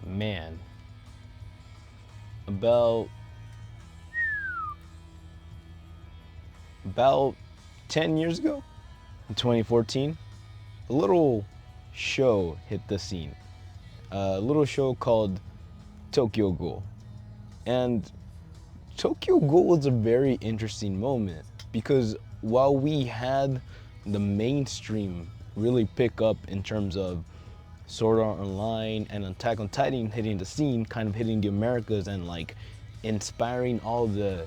Man, about about 10 years ago, in 2014, a little show hit the scene. A little show called Tokyo Ghoul. And Tokyo Ghoul was a very interesting moment because while we had the mainstream really pick up in terms of Sword Art Online and Attack on Titan hitting the scene, kind of hitting the Americas and like inspiring all the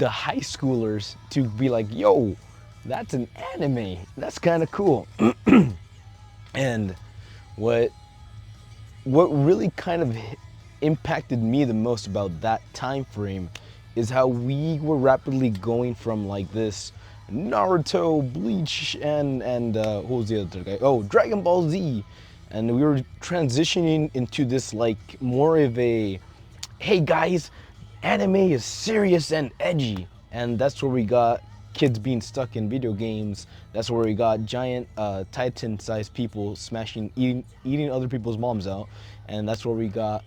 high schoolers to be like, yo, that's an anime. That's kind of cool. And what what really kind of impacted me the most about that time frame is how we were rapidly going from like this Naruto, Bleach, and who was the other guy? Oh, Dragon Ball Z, and we were transitioning into this like more of a, hey guys, anime is serious and edgy, and that's where we got kids being stuck in video games. That's where we got giant Titan-sized people smashing, eating other people's moms out, and that's where we got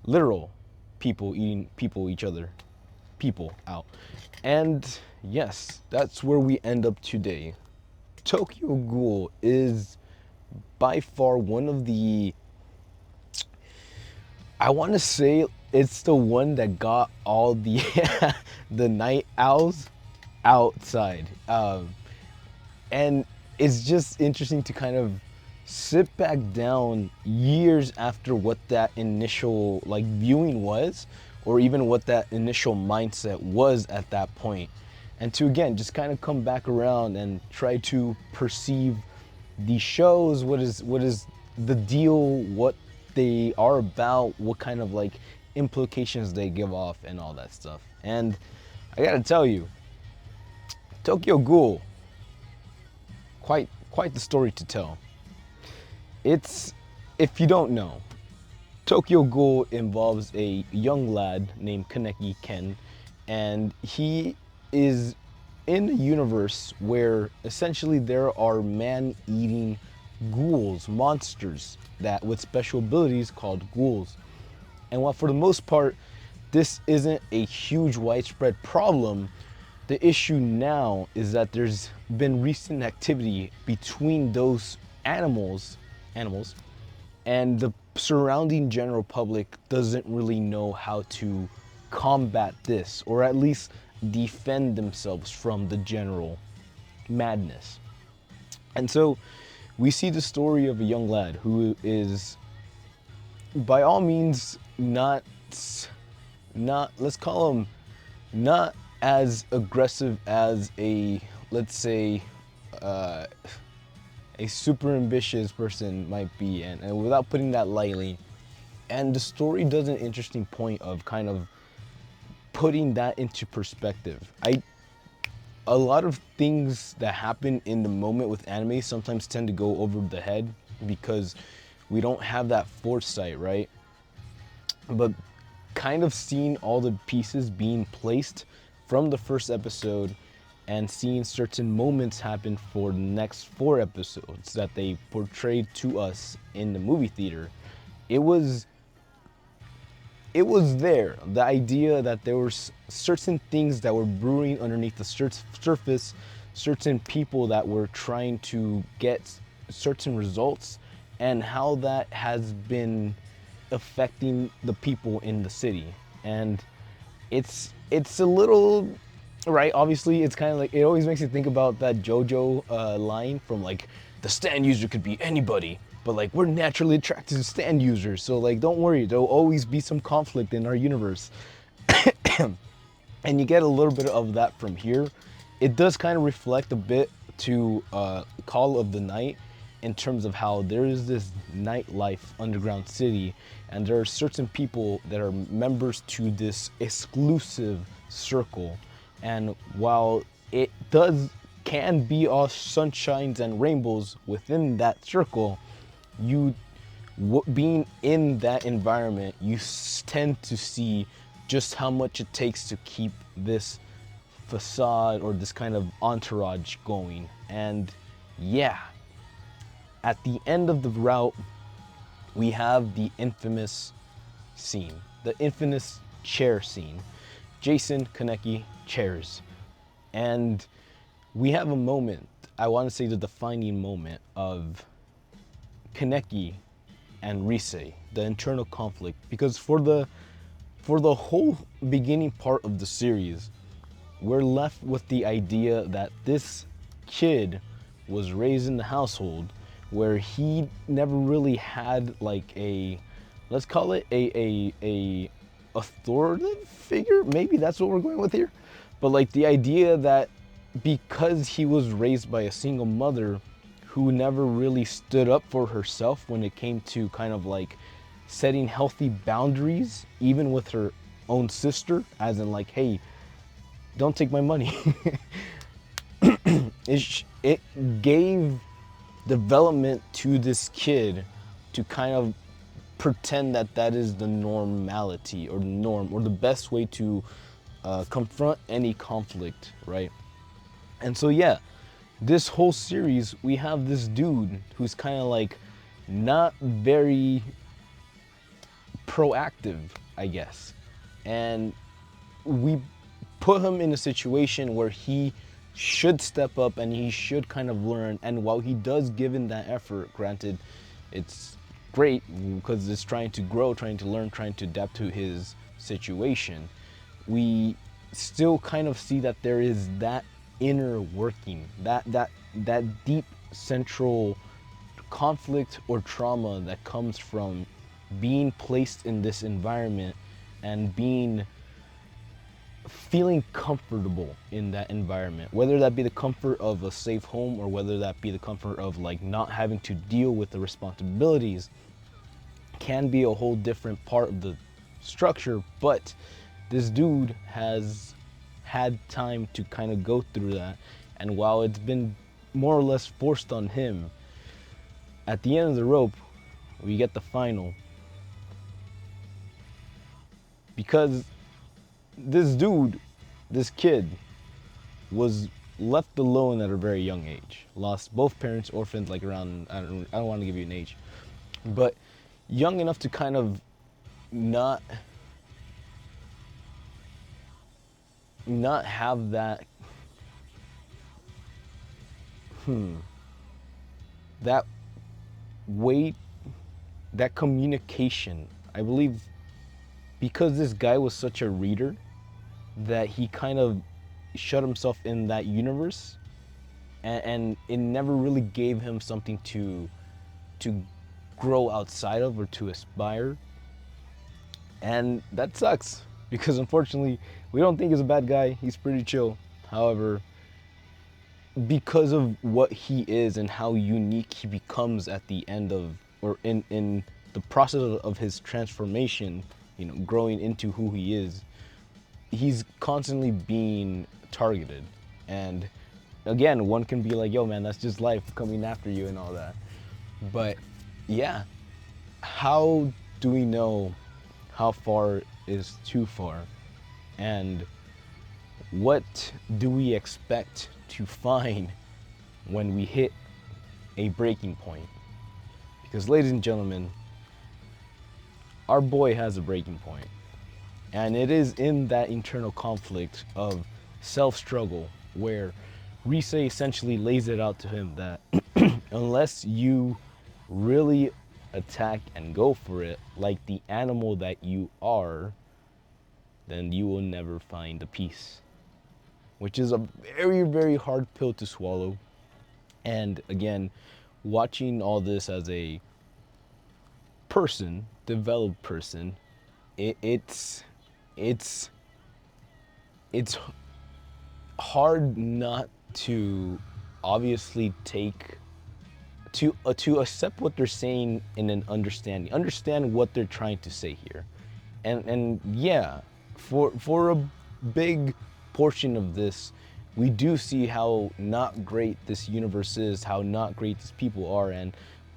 literal people eating people out. And yes, that's where we end up today. Tokyo Ghoul is by far one of the, I want to say it's the one that got all the the night owls outside. And it's just interesting to kind of sit back down years after what that initial like viewing was, or even what that initial mindset was at that point, and to again just kind of come back around and try to perceive these shows. What is the deal? What they are about? What kind of like implications they give off, and all that stuff. And I gotta tell you, Tokyo Ghoul, quite the story to tell. It's, if you don't know, Tokyo Ghoul involves a young lad named Kaneki Ken, and he is in a universe where essentially there are man-eating ghouls, monsters that with special abilities called ghouls. And while for the most part this isn't a huge widespread problem, the issue now is that there's been recent activity between those animals and the surrounding general public doesn't really know how to combat this, or at least defend themselves from the general madness. And so we see the story of a young lad who is by all means not let's call him not as aggressive as a, let's say, a super ambitious person might be, and without putting that lightly. And the story does an interesting point of kind of putting that into perspective. A lot of things that happen in the moment with anime sometimes tend to go over the head because we don't have that foresight, right? But kind of seeing all the pieces being placed from the first episode and seeing certain moments happen for the next 4 episodes that they portrayed to us in the movie theater, it was there. The idea that there were certain things that were brewing underneath the surface, certain people that were trying to get certain results, and how that has been affecting the people in the city. And it's a little, right, obviously it's kind of like, it always makes you think about that JoJo line from like, the stand user could be anybody, but like we're naturally attracted to stand users, so like don't worry, there'll always be some conflict in our universe. And you get a little bit of that from here. It does kind of reflect a bit to Call of the Night in terms of how there is this nightlife underground city, and there are certain people that are members to this exclusive circle. And while it can be all sunshines and rainbows within that circle, being in that environment, you tend to see just how much it takes to keep this facade or this kind of entourage going. And yeah, at the end of the route, we have the infamous scene, the infamous chair scene. Jason, Kaneki, chairs. And we have a moment, I want to say the defining moment of Kaneki and Rise, the internal conflict. Because for the whole beginning part of the series, we're left with the idea that this kid was raised in the household where he never really had like a, let's call it a authoritative figure. Maybe that's what we're going with here. But like the idea that because he was raised by a single mother who never really stood up for herself when it came to kind of like setting healthy boundaries, even with her own sister, as in like, hey, don't take my money. It gave development to this kid to kind of pretend that that is the normality or the norm or the best way to confront any conflict, right? And so yeah, this whole series we have this dude who's kind of like not very proactive, I guess, and we put him in a situation where he should step up and he should kind of learn. And while he does give in that effort, granted, it's great because it's trying to grow, trying to learn, trying to adapt to his situation, we still kind of see that there is that inner working, that deep central conflict or trauma that comes from being placed in this environment and feeling comfortable in that environment, whether that be the comfort of a safe home or whether that be the comfort of like not having to deal with the responsibilities, can be a whole different part of the structure. But this dude has had time to kind of go through that, and while it's been more or less forced on him, at the end of the rope we get the final, because this dude, this kid, was left alone at a very young age. Lost both parents, orphaned, like around, I don't want to give you an age, but young enough to kind of not have that that weight, that communication. I believe because this guy was such a reader that he kind of shut himself in that universe, and it never really gave him something to grow outside of or to aspire. And that sucks because unfortunately we don't think he's a bad guy. He's pretty chill. However, because of what he is and how unique he becomes at the end of, or in the process of his transformation, you know, growing into who he is, he's constantly being targeted. And again, one can be like, yo man, that's just life coming after you and all that. But yeah, how do we know how far is too far? And what do we expect to find when we hit a breaking point? Because ladies and gentlemen, our boy has a breaking point. And it is in that internal conflict of self-struggle where Rise essentially lays it out to him that unless you really attack and go for it like the animal that you are, then you will never find the peace. Which is a very, very hard pill to swallow. And again, watching all this as a person, developed person, it's hard not to obviously to accept what they're saying in an understand what they're trying to say here. And yeah, for a big portion of this, we do see how not great this universe is, how not great these people are, and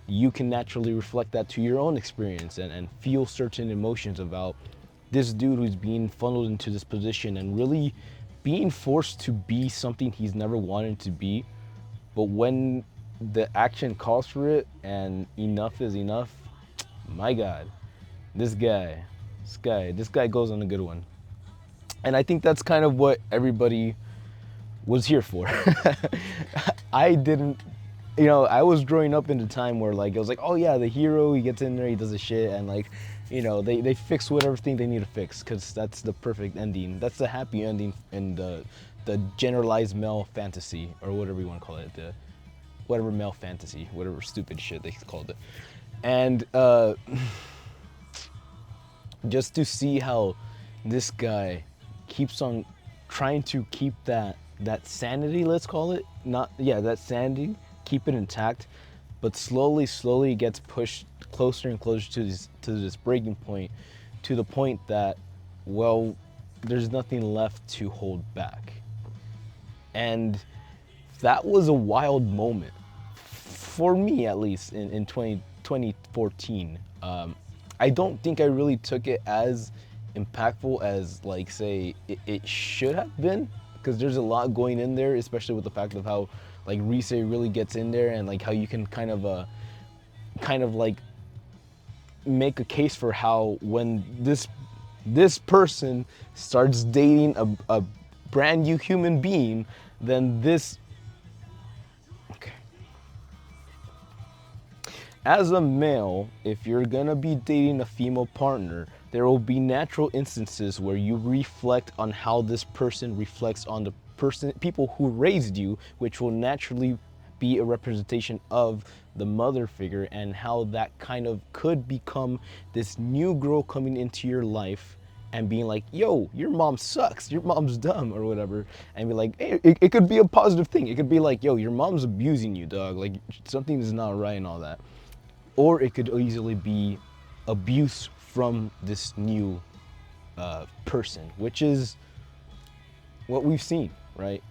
you can naturally reflect that to your own experience and feel certain emotions about this dude who's being funneled into this position and really being forced to be something he's never wanted to be. But when the action calls for it and enough is enough, My God, this guy, this guy goes on a good one. And I think that's kind of what everybody was here for. I didn't, I was growing up in a time where like it was like, oh yeah, the hero, he gets in there, he does his shit, and like, they fix whatever thing they need to fix because that's the perfect ending. That's the happy ending in the generalized male fantasy or whatever you want to call it, the whatever male fantasy, whatever stupid shit they called it, and just to see how this guy keeps on trying to keep that sanity, let's call it, not yeah, that sanity, keep it intact, but slowly gets pushed closer and closer to this breaking point, to the point that, well, there's nothing left to hold back. And that was a wild moment for me, at least in 2014. I don't think I really took it as impactful as, like, say it should have been, because there's a lot going in there, especially with the fact of how like Rise really gets in there, and like how you can kind of like make a case for how when this person starts dating a brand new human being, then this, okay, as a male, if you're gonna be dating a female partner, there will be natural instances where you reflect on how this person reflects on the people who raised you, which will naturally be a representation of the mother figure, and how that kind of could become this new girl coming into your life and being like, yo, your mom sucks, your mom's dumb, or whatever, and be like, hey, it could be a positive thing. It could be like, yo, your mom's abusing you, dog, like something is not right and all that. Or it could easily be abuse from this new person, which is what we've seen, right?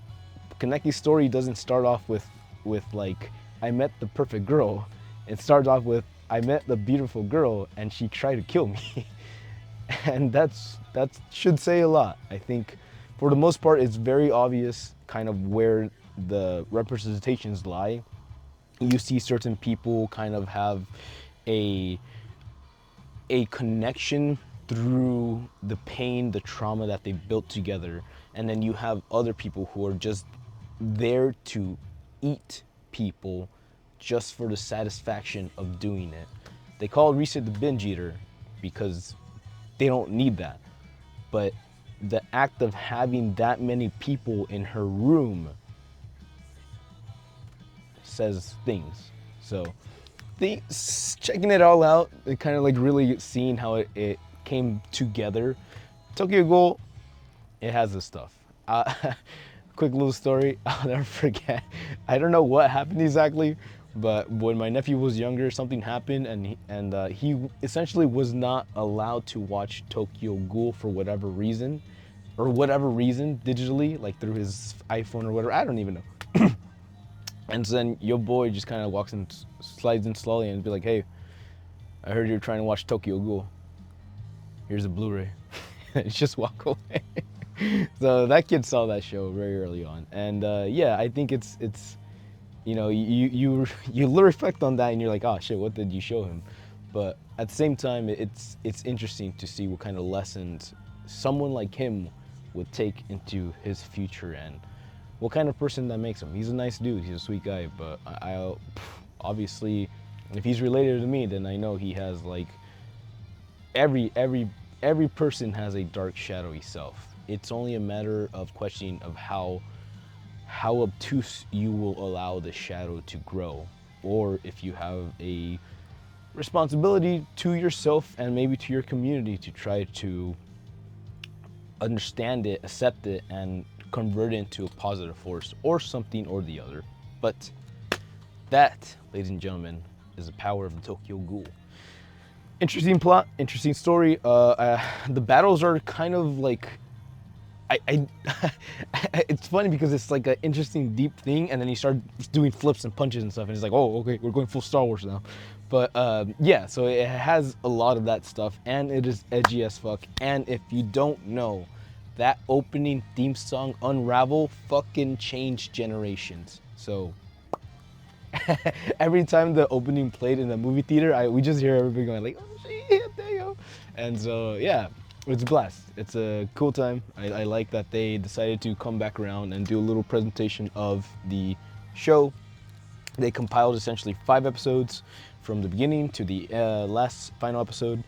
Kaneki's story doesn't start off with like, I met the perfect girl. It starts off with, I met the beautiful girl and she tried to kill me. And that should say a lot. I think for the most part, it's very obvious kind of where the representations lie. You see certain people kind of have a connection through the pain, the trauma that they built together, and then you have other people who are just there to eat people just for the satisfaction of doing it. They call Risa the binge eater because they don't need that, but the act of having that many people in her room says things. So checking it all out, and kind of like really seeing how it came together. Tokyo Ghoul, it has this stuff. Quick little story, I'll never forget. I don't know what happened exactly, but when my nephew was younger, something happened, and he essentially was not allowed to watch Tokyo Ghoul for whatever reason, digitally, like through his iPhone or whatever. I don't even know. And so then your boy just kind of walks in, slides in slowly, and be like, hey, I heard you're trying to watch Tokyo Ghoul. Here's a Blu-ray. And just walk away. So that kid saw that show very early on. And yeah, I think it's you reflect on that and you're like, oh shit, what did you show him? But at the same time, it's interesting to see what kind of lessons someone like him would take into his future, and what kind of person that makes him. He's a nice dude, he's a sweet guy, but I obviously, if he's related to me, then I know he has like, every person has a dark, shadowy self. It's only a matter of questioning of how obtuse you will allow the shadow to grow, or if you have a responsibility to yourself and maybe to your community to try to understand it, accept it, and convert it into a positive force, or something or the other. But that, ladies and gentlemen, is the power of the Tokyo Ghoul. Interesting plot, interesting story. The battles are kind of like, it's funny because it's like an interesting deep thing, and then you start doing flips and punches and stuff, and it's like, oh, okay, we're going full Star Wars now. But yeah, so it has a lot of that stuff, and it is edgy as fuck. And if you don't know, that opening theme song, Unravel, fucking changed generations. So every time the opening played in the movie theater, we just hear everybody going like, oh shit, there you go. And so yeah, it's a blast. It's a cool time. I like that they decided to come back around and do a little presentation of the show. They compiled essentially 5 episodes from the beginning to the last final episode.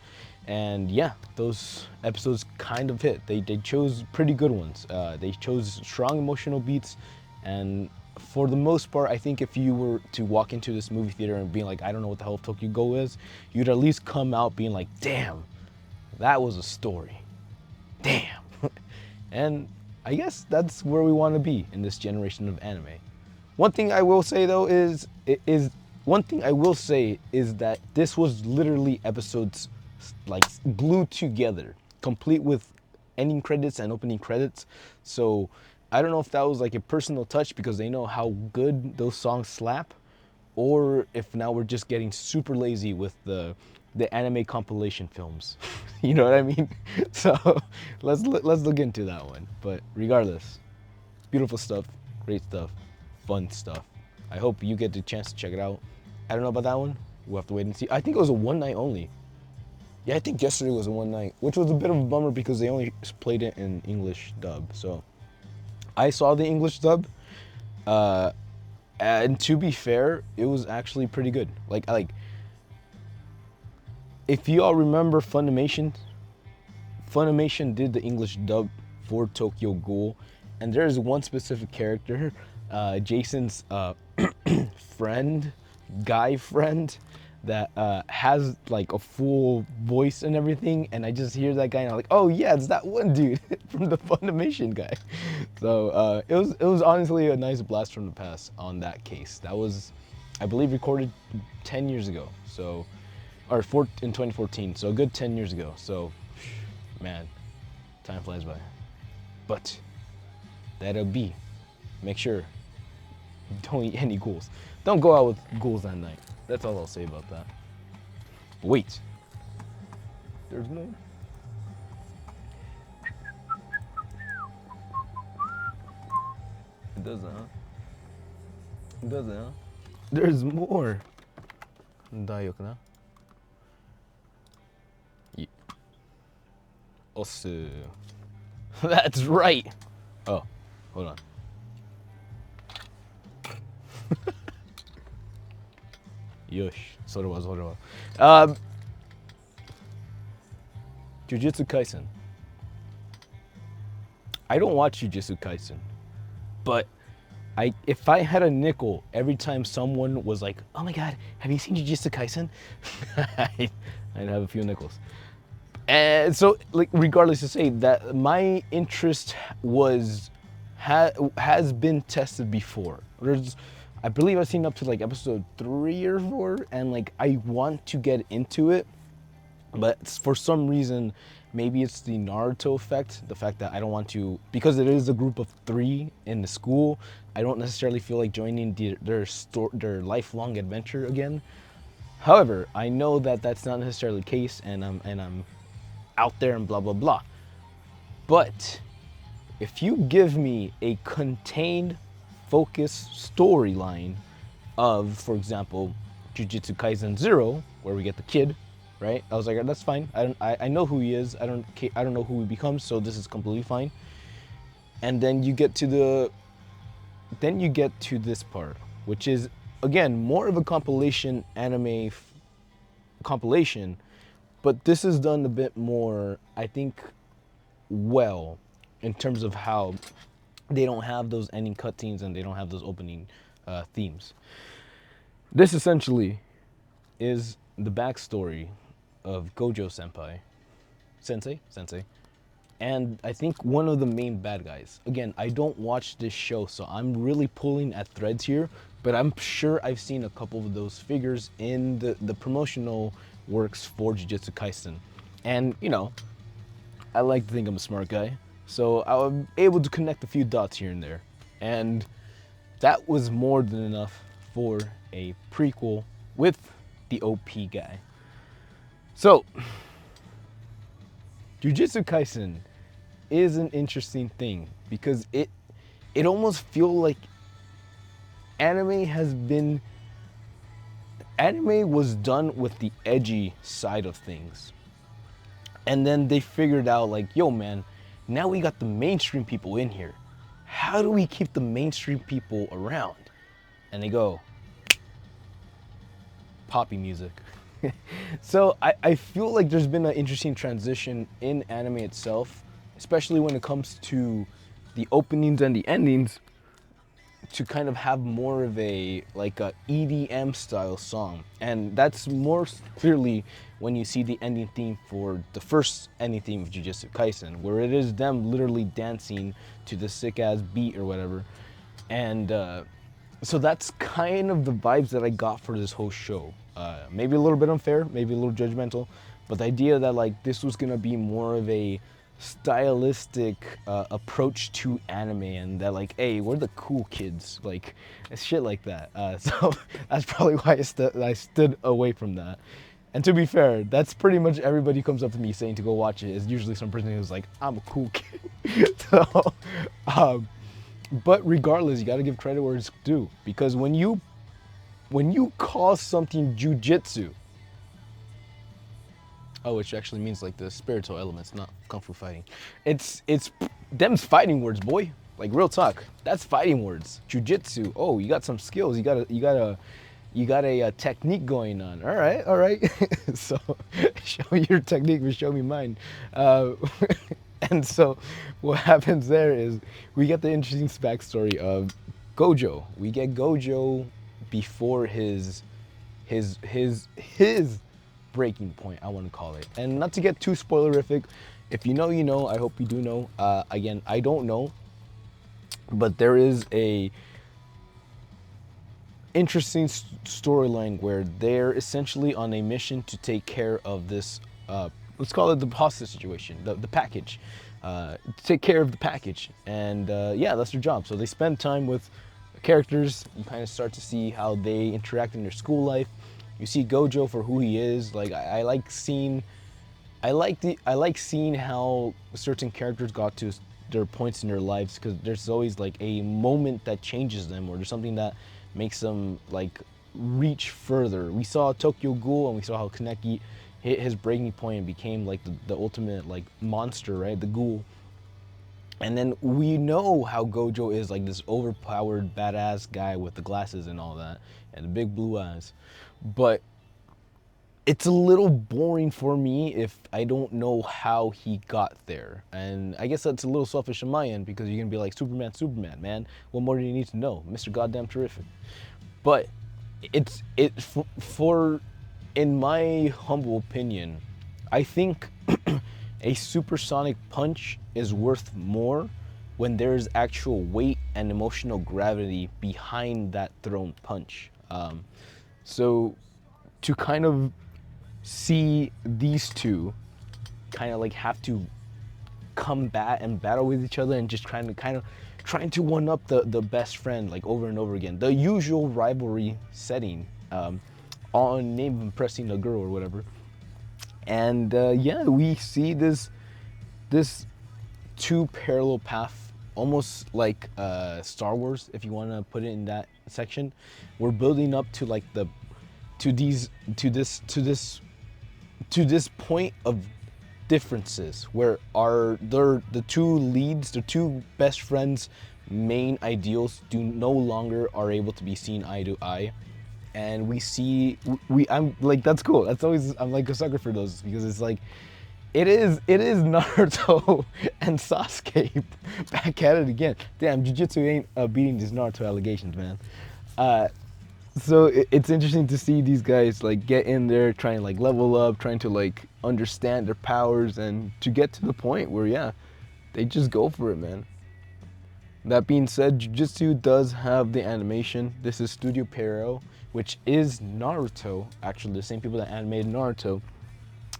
And yeah, those episodes kind of hit. They chose pretty good ones. They chose strong emotional beats, and for the most part, I think if you were to walk into this movie theater and being like, I don't know what the hell Tokyo Ghoul is, you'd at least come out being like, damn, that was a story. Damn. And I guess that's where we want to be in this generation of anime. One thing I will say though is that this was literally episodes like glued together, complete with ending credits and opening credits. So I don't know if that was like a personal touch because they know how good those songs slap, or if now we're just getting super lazy with the anime compilation films. You know what I mean? So let's look into that one. But regardless, beautiful stuff, great stuff, fun stuff. I hope you get the chance to check it out. I don't know about that one. We'll have to wait and see. I think it was a one night only. Yeah, I think yesterday was a one night, which was a bit of a bummer because they only played it in English dub. So I saw the English dub, and to be fair, it was actually pretty good. Like if you all remember Funimation did the English dub for Tokyo Ghoul, and there's one specific character, Jason's guy friend, that has like a full voice and everything, and I just hear that guy and I'm like, oh yeah, it's that one dude from the Funimation guy. So it was honestly a nice blast from the past on that case. That was, I believe, recorded 10 years ago. So, or in 2014. So a good 10 years ago. So, man, time flies by. But that'll be. Make sure don't eat any ghouls. Don't go out with ghouls that night. That's all I'll say about that. But wait, there's more. It doesn't, huh? It doesn't, huh? There's more. Dayokuna. Yeah. Osu. That's right. Oh, hold on. Yosh, so Jujitsu Kaisen. I don't watch Jujitsu Kaisen, but if I had a nickel every time someone was like, "Oh my God, have you seen Jujitsu Kaisen?" I'd have a few nickels. And so, like, regardless to say that my interest has been tested before. I believe I've seen up to like episode 3 or 4, and like I want to get into it, but for some reason, maybe it's the Naruto effect, the fact that I don't want to, because it is a group of 3 in the school, I don't necessarily feel like joining their lifelong adventure again. However, I know that that's not necessarily the case, and I'm out there and blah blah blah. But if you give me a contained, focused storyline of, for example, Jujutsu Kaisen 0, where we get the kid, right? I was like, that's fine. I know who he is. I don't know who he becomes, so this is completely fine. And then you get to this part, which is again more of a compilation anime compilation, but this is done a bit more, I think, well, in terms of how they don't have those ending cutscenes and they don't have those opening themes. This essentially is the backstory of Gojo Sensei, and I think one of the main bad guys. Again, I don't watch this show, so I'm really pulling at threads here, but I'm sure I've seen a couple of those figures in the promotional works for Jujutsu Kaisen. And, you know, I like to think I'm a smart guy, so I was able to connect a few dots here and there. And that was more than enough for a prequel with the OP guy. So, Jujutsu Kaisen is an interesting thing because it almost feels like anime has been anime was done with the edgy side of things. And then they figured out like, yo man, now we got the mainstream people in here. How do we keep the mainstream people around? And they go, poppy music. So I feel like there's been an interesting transition in anime itself, especially when it comes to the openings and the endings, to kind of have more of a like a EDM style song. And that's more clearly when you see the ending theme for the first ending theme of Jujitsu Kaisen, where it is them literally dancing to the sick ass beat or whatever. And so that's kind of the vibes that I got for this whole show. Maybe a little bit unfair, maybe a little judgmental, but the idea that like this was gonna be more of a stylistic approach to anime, and that like, hey, we're the cool kids, like shit like that. So that's probably why I stood away from that. And to be fair, that's pretty much everybody who comes up to me saying to go watch it is usually some person who's like, I'm a cool kid. So, but regardless, you got to give credit where it's due, because when you call something jujitsu, oh, which actually means like the spiritual elements, not kung fu fighting. It's them's fighting words, boy. Like real talk. That's fighting words. Jujitsu. Oh, you got some skills. You got a technique going on. All right. So show me your technique, but show me mine. And so what happens there is we get the interesting backstory of Gojo. We get Gojo before his breaking point, I want to call it. And not to get too spoilerific, if you know, you know. I hope you do know. Again, I don't know, but there is a interesting storyline where they're essentially on a mission to take care of this, let's call it the hostage situation, the package, to take care of the package. And yeah, that's their job. So they spend time with characters. You kind of start to see how they interact in their school life. You see Gojo for who he is. Like I like seeing how certain characters got to their points in their lives, because there's always like a moment that changes them, or there's something that makes them like reach further. We saw Tokyo Ghoul, and we saw how Kaneki hit his breaking point and became like the ultimate like monster, right? The Ghoul. And then we know how Gojo is like this overpowered badass guy with the glasses and all that, and the big blue eyes. But it's a little boring for me if I don't know how he got there. And I guess that's a little selfish on my end, because you're gonna be like, Superman, man, what more do you need to know? Mr. Goddamn Terrific. But for in my humble opinion, I think a supersonic punch is worth more when there's actual weight and emotional gravity behind that thrown punch. So to kind of see these two kind of like have to combat and battle with each other, and just trying to one up the best friend like over and over again, the usual rivalry setting, on name of impressing a girl or whatever. And yeah, we see this two parallel path, almost like Star Wars, if you want to put it in that section. We're building up to like to this point of differences where the two leads, the two best friends' main ideals no longer are able to be seen eye to eye. And I'm like, that's cool. That's always, I'm like a sucker for those, because it's like, it is Naruto and Sasuke back at it again. Damn, Jujitsu ain't beating these Naruto allegations, man. So it's interesting to see these guys like get in there, trying to like level up, trying to like understand their powers, and to get to the point where, yeah, they just go for it, man. That being said, Jujitsu does have the animation. This is Studio Pierrot, which is Naruto, actually the same people that animated Naruto.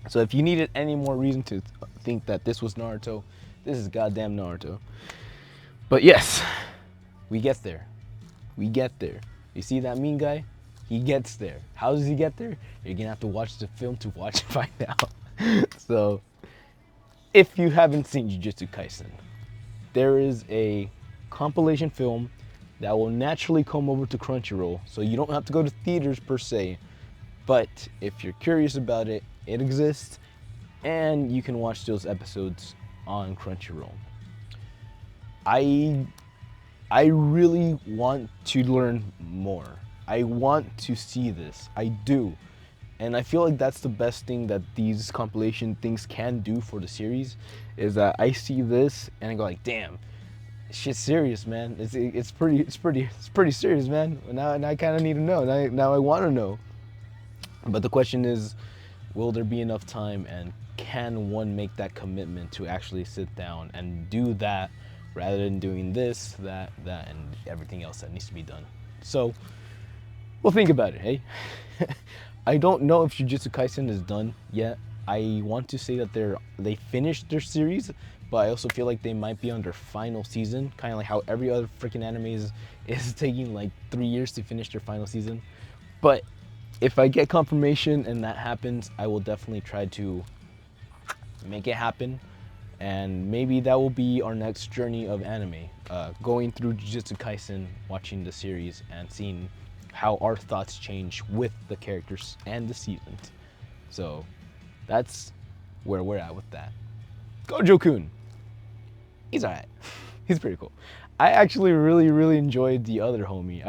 So if you needed any more reason to think that this was Naruto, this is goddamn Naruto. But yes, we get there. We get there. You see that mean guy? He gets there. How does he get there? You're gonna have to watch the film to watch and find out. So, if you haven't seen Jujitsu Kaisen, there is a compilation film that will naturally come over to Crunchyroll, so you don't have to go to theaters per se, But if you're curious about it, it exists, and you can watch those episodes on Crunchyroll. I I really want to learn more. I want to see this. I do. And I feel like that's the best thing that these compilation things can do for the series, is that I see this and I go like, damn, shit's serious, man. It's pretty serious, man. Now I kind of need to know. Now I want to know. But the question is, will there be enough time, and can one make that commitment to actually sit down and do that rather than doing this, that, and everything else that needs to be done? So, well, think about it, hey? I don't know if Jujitsu Kaisen is done yet. I want to say that they finished their series, but I also feel like they might be on their final season, kind of like how every other freaking anime is taking like 3 years to finish their final season. But if I get confirmation and that happens, I will definitely try to make it happen. And maybe that will be our next journey of anime, going through Jujutsu Kaisen, watching the series, and seeing how our thoughts change with the characters and the seasons. So that's where we're at with that. Gojo-kun, he's alright. He's pretty cool. I actually really enjoyed the other homie.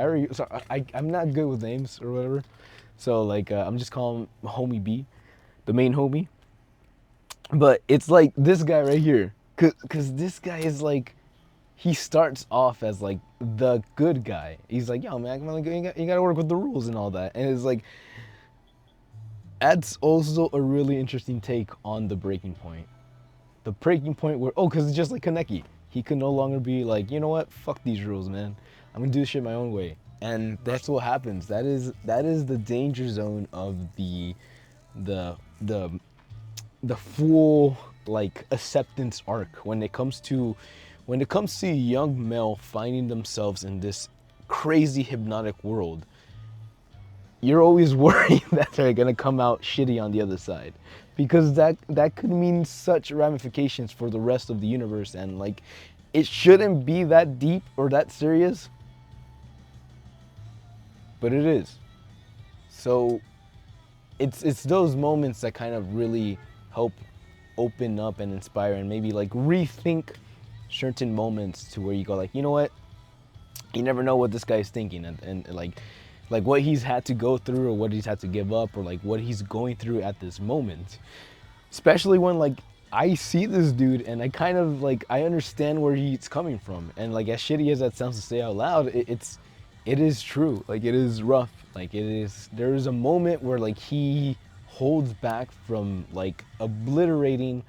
I'm not good with names or whatever, so like I'm just calling him Homie B, the main homie. But it's like this guy right here, cause this guy is like, he starts off as like the good guy. He's like, yo man, you gotta work with the rules and all that. And it's like, that's also a really interesting take on the breaking point. The breaking point where, cause it's just like Kaneki. He can no longer be like, you know what, fuck these rules, man. I'm gonna do this shit my own way. And that's what happens. That is the danger zone of the full like acceptance arc when it comes to a young male finding themselves in this crazy hypnotic world. You're always worried that they're gonna come out shitty on the other side, because that could mean such ramifications for the rest of the universe, and like, it shouldn't be that deep or that serious, but it is. So it's those moments that kind of really help open up and inspire and maybe like rethink certain moments, to where you go like, you know what, you never know what this guy's thinking, and like what he's had to go through, or what he's had to give up, or like what he's going through at this moment. Especially when like I see this dude and I kind of like, I understand where he's coming from, and like, as shitty as that sounds to say out loud, it is true. Like, it is rough. Like, there is a moment where like he holds back from like obliterating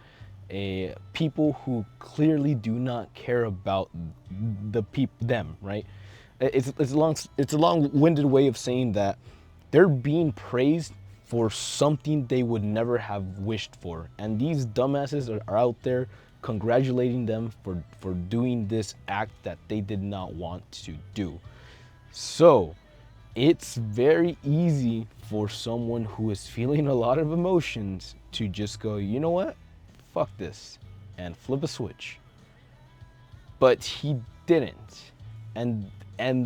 people who clearly do not care about them, right? It's a long-winded way of saying that they're being praised for something they would never have wished for, and these dumbasses are out there congratulating them for doing this act that they did not want to do. So it's very easy for someone who is feeling a lot of emotions to just go, you know what, fuck this, and flip a switch. But he didn't, and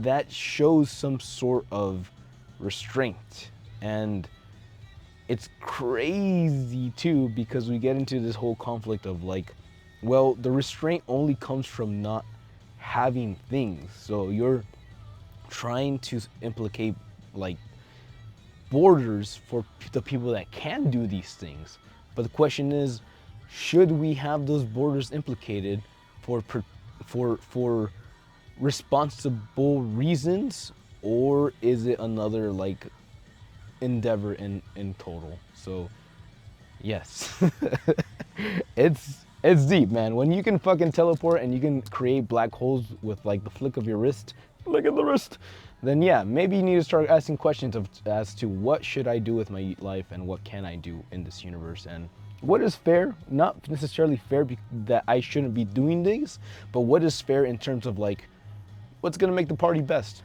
that shows some sort of restraint. And it's crazy too, because we get into this whole conflict of like, well, the restraint only comes from not having things. So you're trying to implicate like borders for the people that can do these things. But the question is, should we have those borders implicated for responsible reasons, or is it another like endeavor in total? So yes. it's deep, man. When you can fucking teleport and you can create black holes with like the flick of your wrist, look at the wrist, then yeah, maybe you need to start asking questions as to what should I do with my life, and what can I do in this universe, and what is fair. Not necessarily fair that I shouldn't be doing things, but what is fair in terms of like, what's gonna make the party best?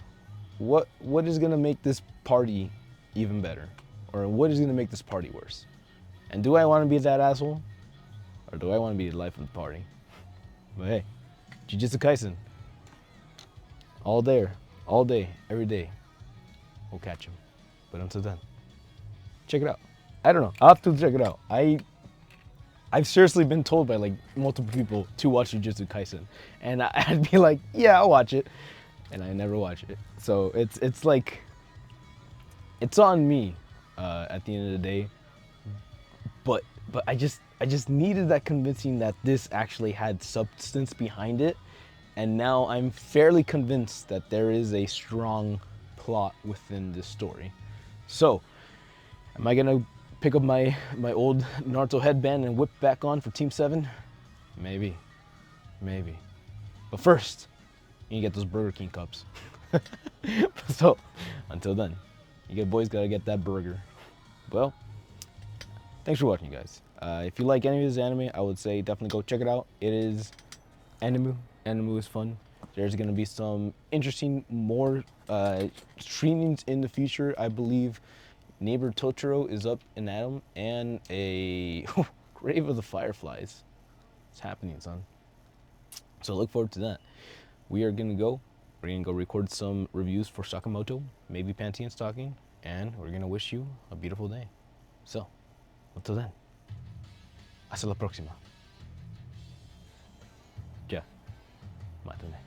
What is gonna make this party even better? Or what is gonna make this party worse? And do I wanna be that asshole? Or do I wanna be the life of the party? But hey, Jujutsu Kaisen. All day, every day. We'll catch him. But until then, check it out. I don't know. I'll have to check it out. I've seriously been told by like multiple people to watch Jujitsu Kaisen, and I'd be like, yeah, I'll watch it, and I never watch it. So it's like, it's on me at the end of the day. But I just needed that convincing that this actually had substance behind it, and now I'm fairly convinced that there is a strong plot within this story. So, am I gonna pick up my old Naruto headband and whip back on for Team 7? Maybe. But first, you get those Burger King cups. So, until then, you boys gotta get that burger. Well, thanks for watching, you guys. If you like any of this anime, I would say definitely go check it out. It is anime. Anime is fun. There's gonna be some interesting more streamings in the future. I believe Neighbor Totoro is up in Adam, and a Grave of the Fireflies. It's happening, son. So look forward to that. We're gonna go record some reviews for Sakamoto, maybe Panty and Stocking, and we're gonna wish you a beautiful day. So, until then, hasta la próxima. Ya, mátame.